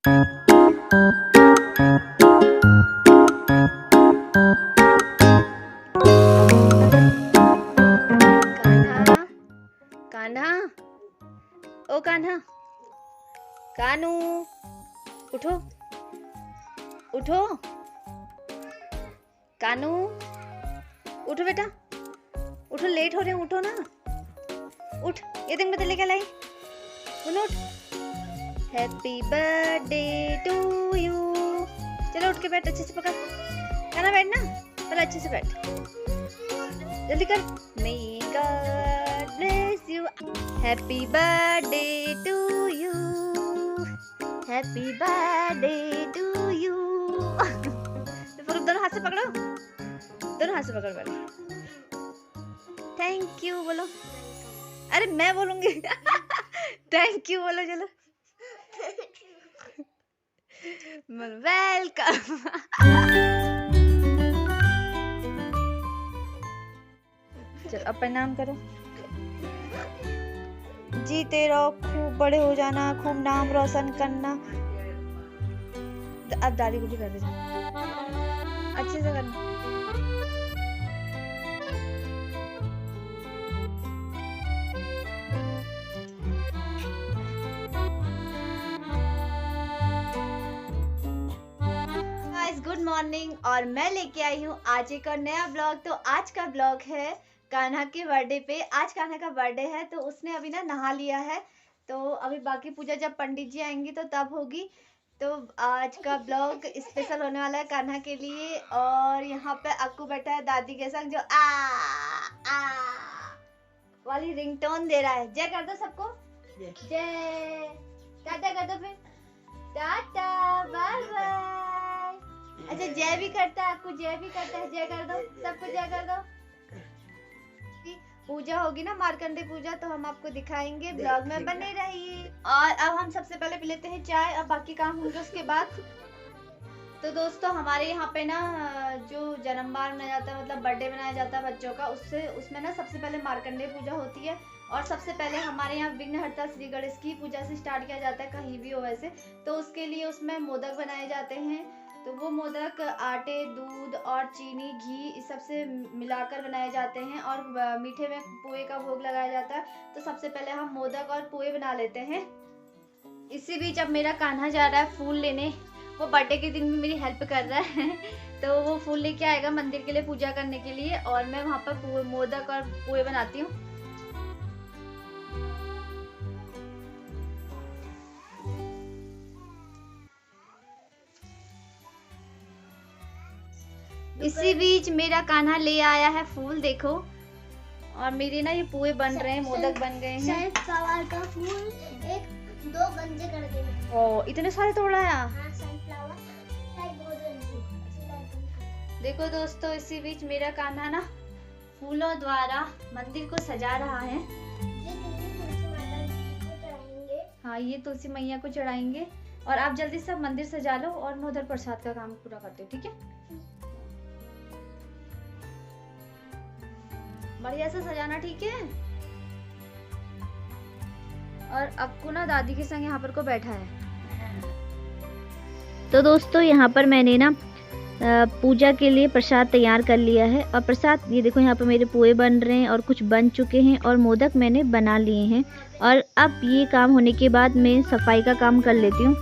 कान्हा, ओ कान्हा, कानू, उठो, उठो, कानू, उठो बेटा, उठो, लेट हो रहे हैं, उठो ना, उठ, ये देख मैं तेरे लिए क्या लाई, उठ, हैप्पी बर्थडे टू यू, चलो उठ के बैठ, अच्छे से पकड़, कान्हा बैठ ना, चलो अच्छे से बैठ, जल्दी कर, may God bless you, happy birthday to you, happy birthday to you, दोनों हाथ से पकड़ो, दोनों हाथ से पकड़ पहले, थैंक यू बोलो, अरे मैं बोलूंगी थैंक यू बोलो, चलो वेलकम चलो अब प्रणाम करो, जीते रहो, खूब बड़े हो जाना, खूब नाम रोशन करना, अब दादी को भी कर देना, अच्छे से करना, गुड मॉर्निंग। और मैं लेके आई हूँ आज एक और नया ब्लॉग। तो आज का ब्लॉग है कान्हा के बर्थडे पे। आज कान्हा का बर्थडे है तो उसने अभी ना नहा लिया है, तो अभी बाकी पूजा जब पंडित जी आएंगी तो तब होगी। तो आज का ब्लॉग स्पेशल होने वाला है कान्हा के लिए। और यहाँ पे अक्कू बैठा है दादी के संग, जो आ वाली रिंगटोन दे रहा है। जय कर दो सबको, जय, टाटा कर दो, फिर टाटा बाय बाय। अच्छा जय भी करता है, अक्कू जय भी करता है, जय कर दो सबको, जय कर दो। पूजा होगी ना मार्कंडे पूजा, तो हम आपको दिखाएंगे, ब्लॉग में बने रहिए। और अब हम सबसे पहले पी लेते हैं चाय, अब बाकी काम होंगे उसके बाद। तो दोस्तों हमारे यहाँ पे ना जो जन्मदिन मनाया जाता है, मतलब बर्थडे मनाया जाता है बच्चों का, उसमें ना सबसे पहले मार्कंडे पूजा होती है। और सबसे पहले हमारे यहाँ विघ्नहर्ता श्री गणेश की पूजा से स्टार्ट किया जाता है, कहीं भी हो वैसे। तो उसके लिए उसमें मोदक बनाए जाते हैं। तो वो मोदक आटे, दूध और चीनी, घी इस सब से मिलाकर बनाए जाते हैं। और मीठे में पोहे का भोग लगाया जाता है। तो सबसे पहले हम मोदक और पोहे बना लेते हैं। इसी बीच अब मेरा कान्हा जा रहा है फूल लेने, वो बर्थडे के दिन भी मेरी हेल्प कर रहा है तो वो फूल लेके आएगा मंदिर के लिए पूजा करने के लिए। और मैं वहाँ पर मोदक और पोहे बनाती हूँ। इसी बीच मेरा कान्हा ले आया है फूल, देखो। और मेरे ना ये पोहे बन रहे हैं, मोदक बन गए हैं। सनफ्लावर का फूल 1-2 गंजे कर देना। ओ इतने सारे तोड़ लाया। हाँ, सनफ्लावर देखो दोस्तों, इसी बीच मेरा कान्हा ना फूलों द्वारा मंदिर को सजा रहा है। हाँ ये तुलसी मैया को चढ़ाएंगे। और आप जल्दी से मंदिर सजा लो और मैं उधर प्रसाद का काम पूरा करती हूँ, ठीक है। बढ़िया से सजाना, ठीक है। और अक्कू ना दादी के संग यहाँ पर को बैठा है। तो दोस्तों यहाँ पर मैंने ना पूजा के लिए प्रसाद तैयार कर लिया है। और प्रसाद ये देखो, यहाँ पर मेरे पोहे बन रहे हैं और कुछ बन चुके हैं और मोदक मैंने बना लिए हैं। और अब ये काम होने के बाद मैं सफाई का काम कर लेती हूँ।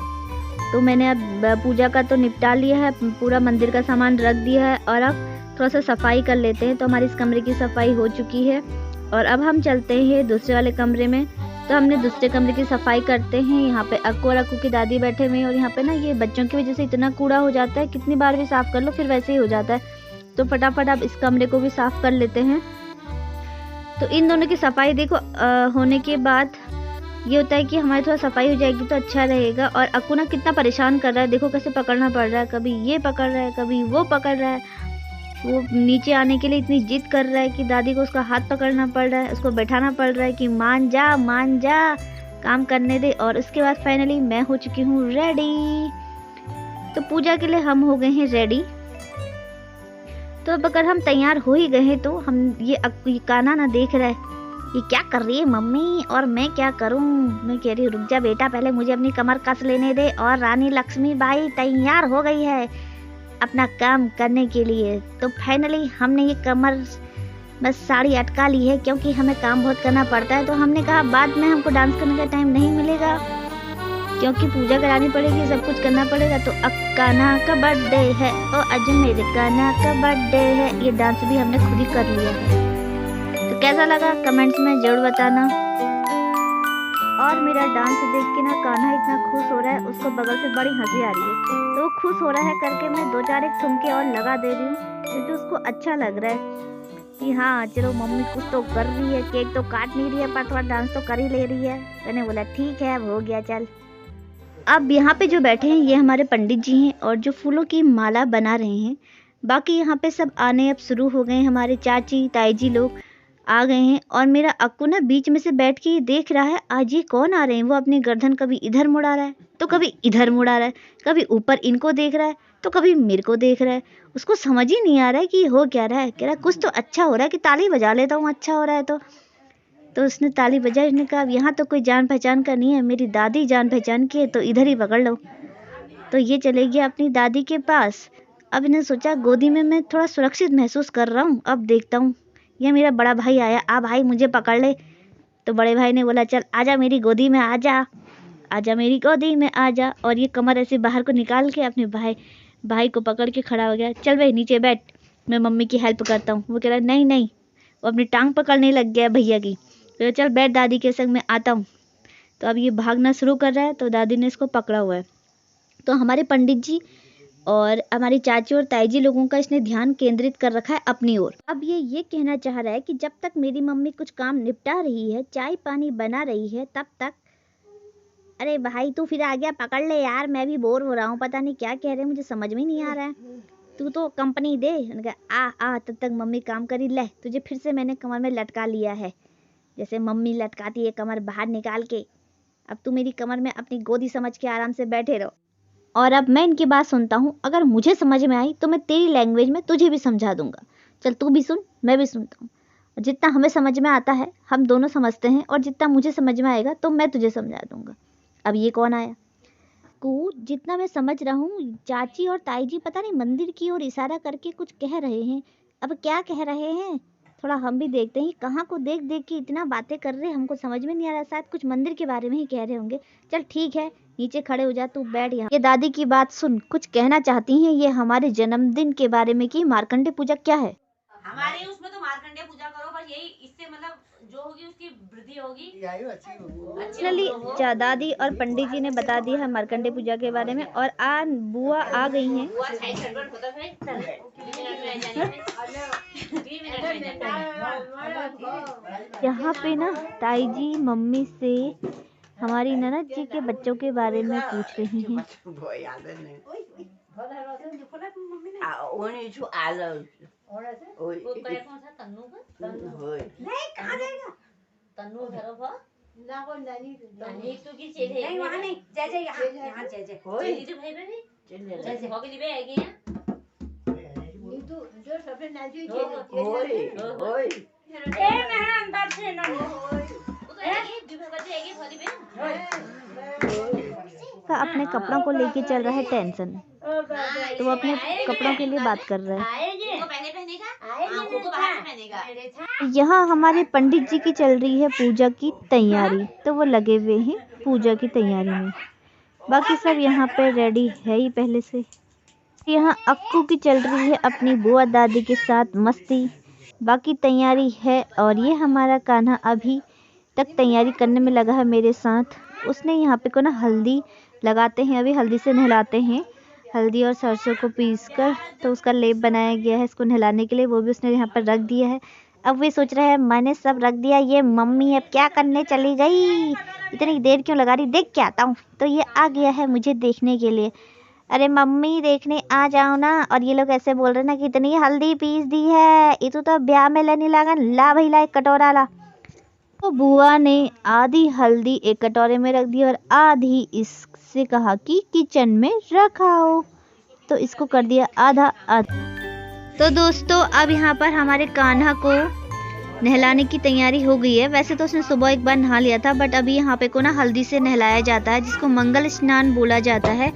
तो मैंने अब पूजा का तो निपटा लिया है, पूरा मंदिर का सामान रख दिया है। और अब थोड़ा सा सफाई कर लेते हैं। तो हमारी इस कमरे की सफाई हो चुकी है और अब हम चलते हैं दूसरे वाले कमरे में। तो हमने दूसरे कमरे की सफाई करते हैं। यहाँ पे अक्कू और अक्कू की दादी बैठे हुए हैं। और यहाँ पे ना ये बच्चों की वजह से इतना कूड़ा हो जाता है, कितनी बार भी साफ़ कर लो फिर वैसे ही हो जाता है। तो फटाफट अब इस कमरे को भी साफ़ कर लेते हैं। तो इन दोनों की सफाई देखो होने के बाद ये होता है कि हमारी थोड़ा सफाई हो जाएगी तो अच्छा रहेगा। और अक्कू ना कितना परेशान कर रहा है, देखो कैसे पकड़ना पड़ रहा है, कभी ये पकड़ रहा है कभी वो पकड़ रहा है। वो नीचे आने के लिए इतनी जिद कर रहा है कि दादी को उसका हाथ पकड़ना पड़ रहा है, उसको बैठाना पड़ रहा है कि मान जा काम करने दे। और उसके बाद फाइनली मैं हो चुकी हूँ रेडी। तो पूजा के लिए हम हो गए हैं रेडी। तो अब अगर हम तैयार हो ही गए तो हम ये कान्हा ना देख रहा है ये क्या कर रही है मम्मी और मैं क्या करूं? मैं कह रही रुक जा बेटा, पहले मुझे अपनी कमर कस लेने दे। और रानी लक्ष्मीबाई तैयार हो गई है अपना काम करने के लिए। तो फाइनली हमने ये कमर बस साड़ी अटका ली है, क्योंकि हमें काम बहुत करना पड़ता है। तो हमने कहा बाद में हमको डांस करने का टाइम नहीं मिलेगा, क्योंकि पूजा करानी पड़ेगी, सब कुछ करना पड़ेगा। तो अब कान्हा का बर्थडे है और आज मेरे कान्हा का बर्थडे है। ये डांस भी हमने खुद ही कर लिया है। तो कैसा लगा कमेंट्स में जरूर बताना। और मेरा डांस देख के ना कान्हा इतना खुश हो रहा है, उसको बगल से बड़ी हंसी आ रही है। तो वो खुश हो रहा है करके मैं 2-4 एक ठुमके और लगा दे रही हूँ, क्योंकि उसको अच्छा लग रहा है कि हाँ चलो मम्मी कुछ तो कर रही है। केक तो काट नहीं रही है पर थोड़ा डांस तो कर ही ले रही है। मैंने बोला ठीक है अब हो गया चल। अब यहाँ पे जो बैठे हैं ये हमारे पंडित जी हैं और जो फूलों की माला बना रहे हैं। बाकी यहाँ पे सब आने अब शुरू हो गए हैं, हमारे चाची ताई जी लोग आ गए हैं। और मेरा अक्कू ना बीच में से बैठ के देख रहा है आज ये कौन आ रहे हैं। वो अपनी गर्दन कभी इधर मुड़ा रहा है तो कभी इधर मुड़ा रहा है, कभी ऊपर इनको देख रहा है तो कभी मेरे को देख रहा है। उसको समझ ही नहीं आ रहा है कि हो क्या रहा है। कह रहा है कुछ तो अच्छा हो रहा है, कि ताली बजा लेता हूँ अच्छा हो रहा है। तो उसने ताली बजाई। उसने कहा यहाँ तो कोई जान पहचान का नहीं है, मेरी दादी जान पहचान की है, तो इधर ही पकड़ लो। तो ये चले गया अपनी दादी के पास। अब इन्हें सोचा गोदी में मैं थोड़ा सुरक्षित महसूस कर रहा हूँ, अब देखता हूँ। यह मेरा बड़ा भाई आया, आ भाई मुझे पकड़ ले। तो बड़े भाई ने बोला चल आजा मेरी गोदी में, आजा मेरी गोदी में आजा। और ये कमर ऐसे बाहर को निकाल के अपने भाई को पकड़ के खड़ा हो गया। चल भाई नीचे बैठ, मैं मम्मी की हेल्प करता हूँ। वो कह रहा नहीं। वो अपनी टांग पकड़ने लग गया भैया की। तो चल बैठ दादी के संग में आता हूँ। तो अब ये भागना शुरू कर रहा है, तो दादी ने इसको पकड़ा हुआ है। तो हमारे पंडित जी और हमारी चाची और ताई जी लोगों का इसने ध्यान केंद्रित कर रखा है अपनी ओर। अब ये कहना चाह रहा है कि जब तक मेरी मम्मी कुछ काम निपटा रही है, चाय पानी बना रही है, तब तक अरे भाई तू फिर आ गया, पकड़ ले यार, मैं भी बोर हो रहा हूँ, पता नहीं क्या कह रहे हैं, मुझे समझ में नहीं आ रहा है, तू तो कंपनी दे। आ तब तक मम्मी काम करी। ले तुझे फिर से मैंने कमर में लटका लिया है, जैसे मम्मी लटकाती है कमर बाहर निकाल के। अब तू मेरी कमर में अपनी गोदी समझ के आराम से बैठे रहो। और अब मैं इनकी बात सुनता हूँ, अगर मुझे समझ में आई तो मैं तेरी लैंग्वेज में तुझे भी समझा दूंगा। चल तू भी सुन, मैं भी सुनता हूँ। जितना हमें समझ में आता है हम दोनों समझते हैं, और जितना मुझे समझ में आएगा तो मैं तुझे समझा दूंगा। अब ये कौन आया? जितना मैं समझ रहा हूँ चाची और ताई जी पता नहीं मंदिर की ओर इशारा करके कुछ कह रहे हैं। अब क्या कह रहे हैं थोड़ा हम भी देखते हैं। कहाँ को देख देख के इतना बातें कर रहे हैं, हमको समझ में नहीं आ रहा। शायद कुछ मंदिर के बारे में ही कह रहे होंगे। चल ठीक है नीचे खड़े हो जा, तू बैठ यहाँ। ये दादी की बात सुन, कुछ कहना चाहती हैं ये हमारे जन्मदिन के बारे में कि मार्कंडे पूजा क्या है। हमारे उसमें तो मार्कंडे पूजा करो, बस यही, इससे मतलब जो होगी उसकी वृद्धि होगी। दादी और पंडित जी ने बता दिया है मार्कंडे पूजा के बारे में। और बुआ आ गई हैं। यहाँ पे ना ताई जी मम्मी से हमारी ननद जी के बच्चों के बारे में पूछ रही हैं। अपने कपड़ों को लेके चल रहा है टेंशन, तो वो अपने कपड़ों के लिए बात कर रहा है। यहाँ हमारे पंडित जी की चल रही है पूजा की तैयारी, तो वो लगे हुए हैं पूजा की तैयारी में। बाकी सब यहाँ पे रेडी है ही पहले से। यहाँ अक्कू की चल रही है अपनी बुआ दादी के साथ मस्ती। बाकी तैयारी है। और ये हमारा कान्हा अभी तक तैयारी करने में लगा है मेरे साथ। उसने यहाँ पे को ना हल्दी लगाते हैं, अभी हल्दी से नहलाते हैं। हल्दी और सरसों को पीसकर तो उसका लेप बनाया गया है इसको नहलाने के लिए, वो भी उसने यहाँ पर रख दिया है। अब वे सोच रहे हैं मैंने सब रख दिया, ये मम्मी अब क्या करने चली गई, इतनी देर क्यों लगा रही, देख के आता हूँ। तो ये आ गया है मुझे देखने के लिए। अरे मम्मी देखने आ जाओ ना। और ये लोग ऐसे बोल रहे ना कि इतनी हल्दी पीस दी है, ये तो ब्याह में लेने लगा, ला भाई ला एक कटोरा ला। तो बुआ ने आधी हल्दी एक कटोरे में रख दी और आधी इससे कहा कि किचन में रखाओ, तो इसको कर दिया आधा आधा। तो दोस्तों अब यहाँ पर हमारे कान्हा को नहलाने की तैयारी हो गई है। वैसे तो उसने सुबह एक बार नहा लिया था, बट अभी यहाँ पे को ना हल्दी से नहलाया जाता है, जिसको मंगल स्नान बोला जाता है।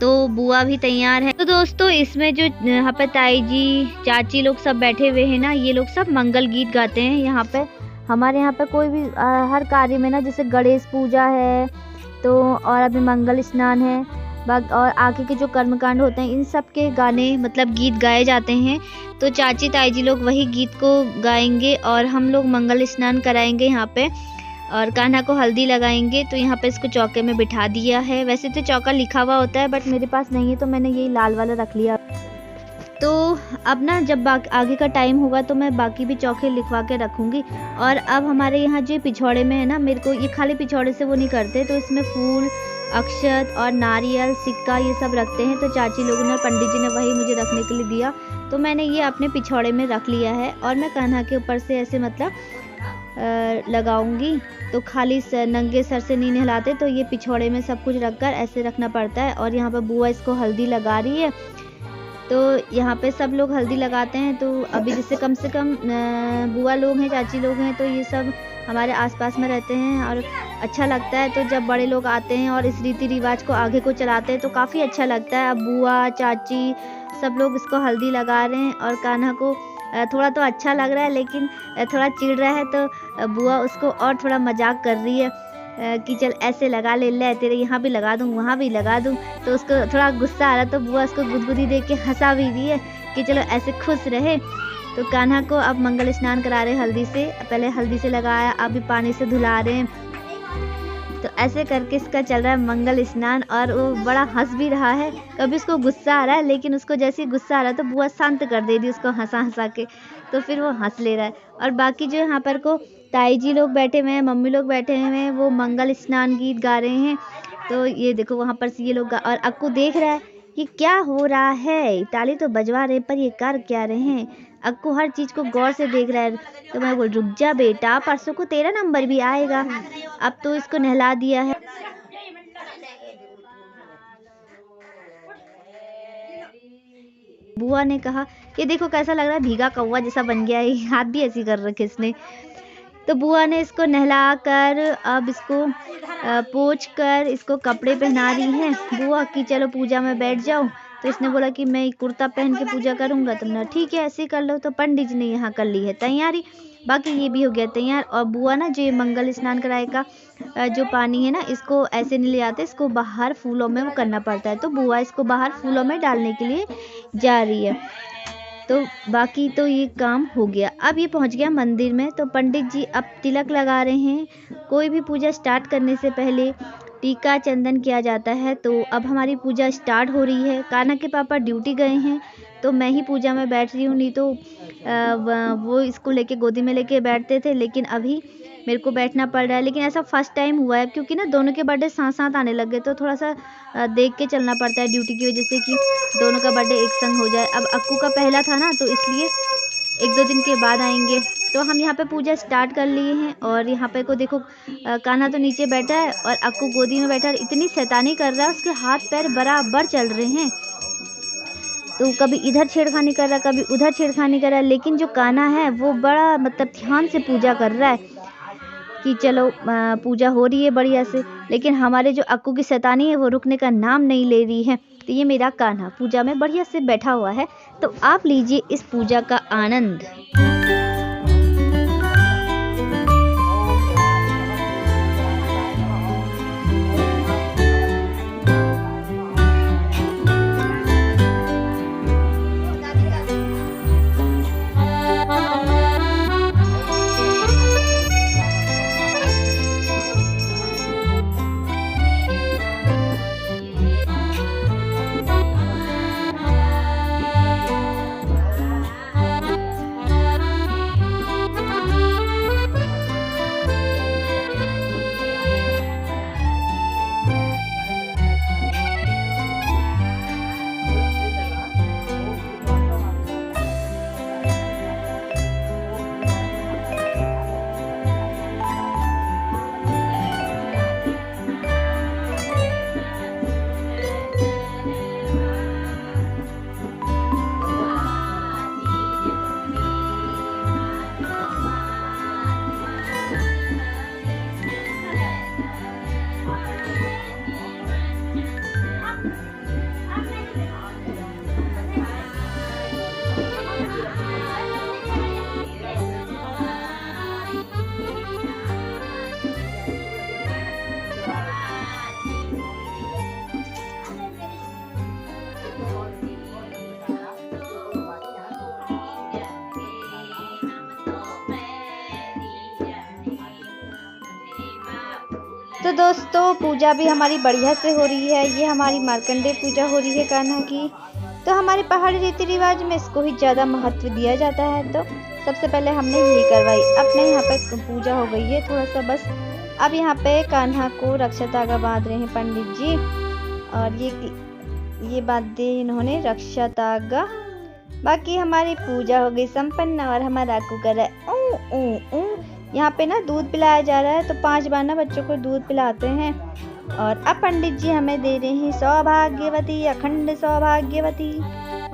तो बुआ भी तैयार है। तो दोस्तों इसमें जो यहाँ पे ताई जी, चाची लोग सब बैठे हुए हैं ना, ये लोग सब मंगल गीत गाते हैं। यहाँ पे हमारे यहाँ पे कोई भी हर कार्य में ना, जैसे गणेश पूजा है तो, और अभी मंगल स्नान है, और आगे के जो कर्मकांड होते हैं, इन सब के गाने मतलब गीत गाए जाते हैं। तो चाची ताई जी लोग वही गीत को गाएंगे और हम लोग मंगल स्नान कराएंगे यहाँ पे, और कान्हा को हल्दी लगाएंगे। तो यहाँ पे इसको चौके में बिठा दिया है। वैसे तो चौका लिखा हुआ होता है, बट मेरे पास नहीं है तो मैंने यही लाल वाला रख लिया। तो अब ना जब आगे का टाइम होगा तो मैं बाकी भी चौके लिखवा के रखूँगी। और अब हमारे यहाँ जो पिछौड़े में है ना, मेरे को ये खाली पिछौड़े से वो नहीं करते, तो इसमें फूल, अक्षत और नारियल, सिक्का ये सब रखते हैं। तो चाची लोगों ने, पंडित जी ने वही मुझे रखने के लिए दिया, तो मैंने ये अपने पिछौड़े में रख लिया है। और मैं कान्हा के ऊपर से ऐसे मतलब लगाऊंगी। तो खाली नंगे सर से नहीं नहलाते, तो ये पिछौड़े में सब कुछ रखकर ऐसे रखना पड़ता है। और यहाँ पर बुआ इसको हल्दी लगा रही है। तो यहाँ पे सब लोग हल्दी लगाते हैं। तो अभी जैसे कम से कम बुआ लोग हैं, चाची लोग हैं, तो ये सब हमारे आसपास में रहते हैं और अच्छा लगता है। तो जब बड़े लोग आते हैं और इस रीति रिवाज को आगे को चलाते हैं तो काफ़ी अच्छा लगता है। अब बुआ, चाची सब लोग इसको हल्दी लगा रहे हैं और कान्हा को थोड़ा तो अच्छा लग रहा है, लेकिन थोड़ा चिढ़ रहा है। तो बुआ उसको और थोड़ा मजाक कर रही है कि चल ऐसे लगा ले तेरे यहाँ भी लगा दूँ, वहाँ भी लगा दूँ। तो उसको थोड़ा गुस्सा आ रहा, तो बुआ उसको गुदगुदी दे के हंसा भी है कि चलो ऐसे खुश रहे। तो कान्हा को अब मंगल स्नान करा रहे हल्दी से। पहले हल्दी से लगाया, अभी पानी से धुला रहे हैं। तो ऐसे करके इसका चल रहा है मंगल स्नान। और वो बड़ा हंस भी रहा है। कभी उसको गुस्सा आ रहा है, लेकिन उसको जैसे ही गुस्सा आ रहा है तो बुआ शांत कर दे रही उसको हंसा हंसा के, तो फिर वो हंस ले रहा है। और बाकी जो यहाँ पर को ताई जी लोग बैठे हुए हैं, मम्मी लोग बैठे हुए हैं, वो मंगल स्नान गीत गा रहे हैं। तो ये देखो वहाँ पर से ये लोग और अक्कू देख रहा है कि क्या हो रहा है। ताली तो बजवा रहे, पर ये कर क्या रहे हैं। अक्कू हर चीज़ को गौर से देख रहा है। तो मैं बोल, रुक जा बेटा, परसों को तेरा नंबर भी आएगा। अब तो इसको नहला दिया है। बुआ ने कहा, ये देखो कैसा लग रहा है, भीगा कौवा जैसा बन गया है। हाथ भी ऐसी कर रखे इसने। तो बुआ ने इसको नहला कर अब इसको पोंछ कर इसको कपड़े पहना रही हैं बुआ कि चलो पूजा में बैठ जाओ। तो इसने बोला कि मैं कुर्ता पहन के पूजा करूंगा। तुमने ठीक है ऐसे ही कर लो। तो पंडित जी ने यहाँ कर ली है तैयारी। बाकी ये भी हो गया तैयार। और बुआ ना जो मंगल स्नान कराएगा जो पानी है ना, इसको ऐसे नहीं ले आते, इसको बाहर फूलों में वो करना पड़ता है। तो बुआ इसको बाहर फूलों में डालने के लिए जा रही है। तो बाकी तो ये काम हो गया। अब ये पहुंच गया मंदिर में। तो पंडित जी अब तिलक लगा रहे हैं। कोई भी पूजा स्टार्ट करने से पहले टीका चंदन किया जाता है। तो अब हमारी पूजा स्टार्ट हो रही है। कान्हा के पापा ड्यूटी गए हैं, तो मैं ही पूजा में बैठ रही हूँ। नहीं तो वो इसको लेके गोदी में लेके बैठते थे, लेकिन अभी मेरे को बैठना पड़ रहा है। लेकिन ऐसा फर्स्ट टाइम हुआ है, क्योंकि ना दोनों के बर्थडे साथ साथ आने लग गए, तो थोड़ा सा देख के चलना पड़ता है ड्यूटी की वजह से कि दोनों का बर्थडे एक संग हो जाए। अब अक्कू का पहला था ना, तो इसलिए 1-2 दिन के बाद आएंगे। तो हम यहाँ पे पूजा स्टार्ट कर लिए हैं। और यहाँ पे को देखो कान्हा तो नीचे बैठा है और अक्कू गोदी में बैठा है। इतनी शैतानी कर रहा है, उसके हाथ पैर बराबर चल रहे हैं। तो कभी इधर छेड़खानी कर रहा है, कभी उधर छेड़खानी कर रहा है। लेकिन जो कान्हा है वो बड़ा मतलब ध्यान से पूजा कर रहा है कि चलो पूजा हो रही है बढ़िया से। लेकिन हमारे जो अक्कू की शैतानी है वो रुकने का नाम नहीं ले रही है। तो ये मेरा कान्हा पूजा में बढ़िया से बैठा हुआ है। तो आप लीजिए इस पूजा का आनंद। तो दोस्तों पूजा भी हमारी बढ़िया से हो रही है। ये हमारी मार्कंडेय पूजा हो रही है कान्हा की। तो हमारे पहाड़ी रीति रिवाज में इसको ही ज़्यादा महत्व दिया जाता है। तो सबसे पहले हमने यही करवाई। अपने यहाँ पे पूजा हो गई है थोड़ा सा बस। अब यहाँ पे कान्हा को रक्षा धागा बांध रहे हैं पंडित जी। और ये बांध दिए इन्होंने रक्षा धागा। बाकी हमारी पूजा हो गई संपन्न और हमारा कुकर है यहाँ पे ना दूध पिलाया जा रहा है। तो 5 बार ना बच्चों को दूध पिलाते हैं। और अब पंडित जी हमें दे रहे हैं सौभाग्यवती अखंड सौभाग्यवती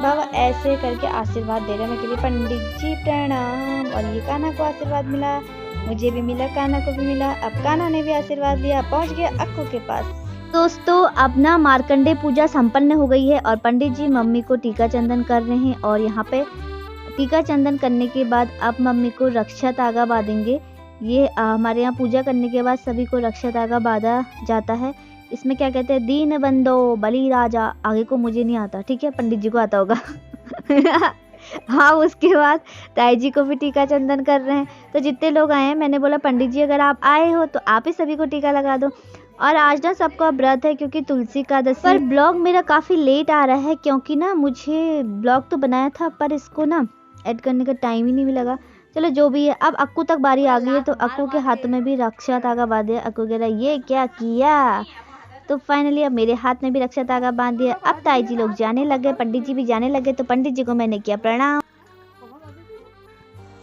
बाबा ऐसे करके आशीर्वाद दे रहे हैं मेरे लिए। पंडित जी प्रणाम। और ये कान्हा को आशीर्वाद मिला, मुझे भी मिला, कान्हा को भी मिला। अब कान्हा ने भी आशीर्वाद लिया, पहुंच गया अक्कू के पास। दोस्तों अब ना मार्कंडेय पूजा संपन्न हो गई है और पंडित जी मम्मी को टीका चंदन कर रहे हैं। और यहाँ पे टीका चंदन करने के बाद अब मम्मी को रक्षा धागा बांधेंगे। ये हमारे यहाँ पूजा करने के बाद सभी को रक्षा धागा बांधा जाता है। इसमें क्या कहते हैं, दीन बंदो बली राजा। आगे को मुझे नहीं आता, ठीक है, पंडित जी को आता होगा। हाँ, उसके बाद ताई जी को भी टीका चंदन कर रहे हैं। तो जितने लोग आए हैं मैंने बोला पंडित जी अगर आप आए हो तो आप ही सभी को टीका लगा दो। और आज ना सबका व्रत है क्योंकि तुलसी एकादशी। पर ब्लॉग मेरा काफ़ी लेट आ रहा है क्योंकि ना मुझे ब्लॉग तो बनाया था पर इसको ना ऐड करने का टाइम ही नहीं लगा। चलो जो भी है, अब अक्कू तक बारी आ गई है। तो अक्कू के हाथ में भी रक्षा धागा बांध दिया। अक्कू कह रहा ये क्या किया। तो फाइनली अब मेरे हाथ में भी रक्षा धागा बांध दिया। अब ताई जी लोग जाने लगे, पंडित जी भी जाने लगे। तो पंडित जी को मैंने किया प्रणाम।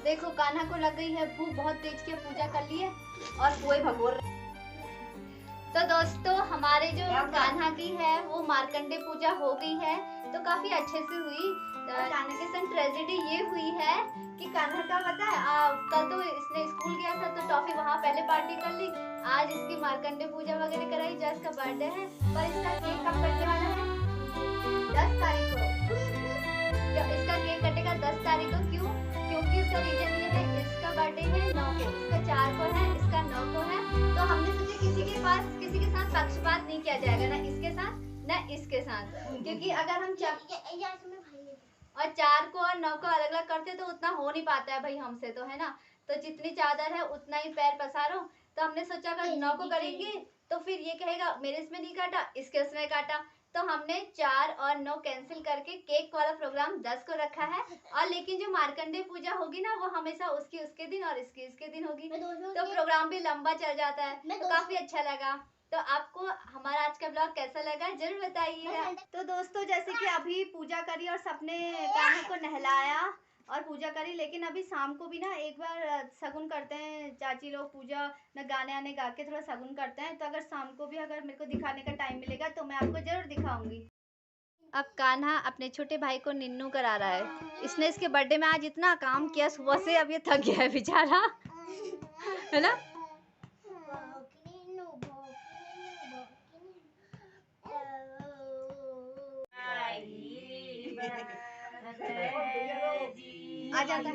देखो कान्हा को लग गई है भूख, बहुत तेज की पूजा कर ली है और पोए भगोर। तो दोस्तों हमारे जो कान्हा की है वो मार्कंडेय पूजा हो गई है। तो काफी अच्छे से हुई। कान्हा के संग ट्रेजेडी ये हुई है कि कान्हा का पता है कल तो इसने स्कूल गया था तो टॉफी वहाँ पहले पार्टी कर ली। आज इसकी मार्कंडेय पूजा वगैरह कराई, जो इसका बर्थडे है। पर इसका केक कब कटने वाला है? 10 तारीख को। इसका केक कटेगा 10 तारीख को। क्यों? क्योंकि उसका रीजन ये है, इसका बर्थडे है 9 को, इसका 4 को है, इसका 9 को है। तो हमने सोचा किसी के साथ पक्षपात नहीं किया जाएगा, ना इसके साथ ना इसके साथ। क्योंकि अगर हम और 4 को और 9 को अलग अलग करते तो उतना हो नहीं पाता है भाई हमसे, तो है ना। तो जितनी चादर है उतना ही पैर पसारो। तो हमने सोचा अगर 9 को करेंगे तो फिर ये कहेगा मेरे इसमें नहीं काटा, इसके उसमें काटा। तो हमने 4 और 9 कैंसिल करके केक वाला प्रोग्राम 10 को रखा है। और लेकिन जो मार्कंडेय पूजा होगी ना वो हमेशा उसके दिन और इसके दिन होगी। तो प्रोग्राम भी लंबा चल जाता है। तो काफी अच्छा लगा। तो आपको हमारा आज का ब्लॉग कैसा लगा जरूर बताइएगा। तो दोस्तों जैसे कि अभी पूजा करी और सबने कान्हा को नहलाया और पूजा करी, लेकिन अभी शाम को भी ना एक बार सगुन करते हैं चाची लोग। पूजा न गाने आने गा के थोड़ा सगुन करते हैं। तो अगर शाम को भी अगर मेरे को दिखाने का टाइम मिलेगा तो मैं आपको जरूर दिखाऊंगी। अब कान्हा अपने छोटे भाई को निन्नू करा रहा है। इसने इसके बर्थडे में आज इतना काम किया सुबह से, अब ये थक गया है बेचारा, है ना। आ जाता है।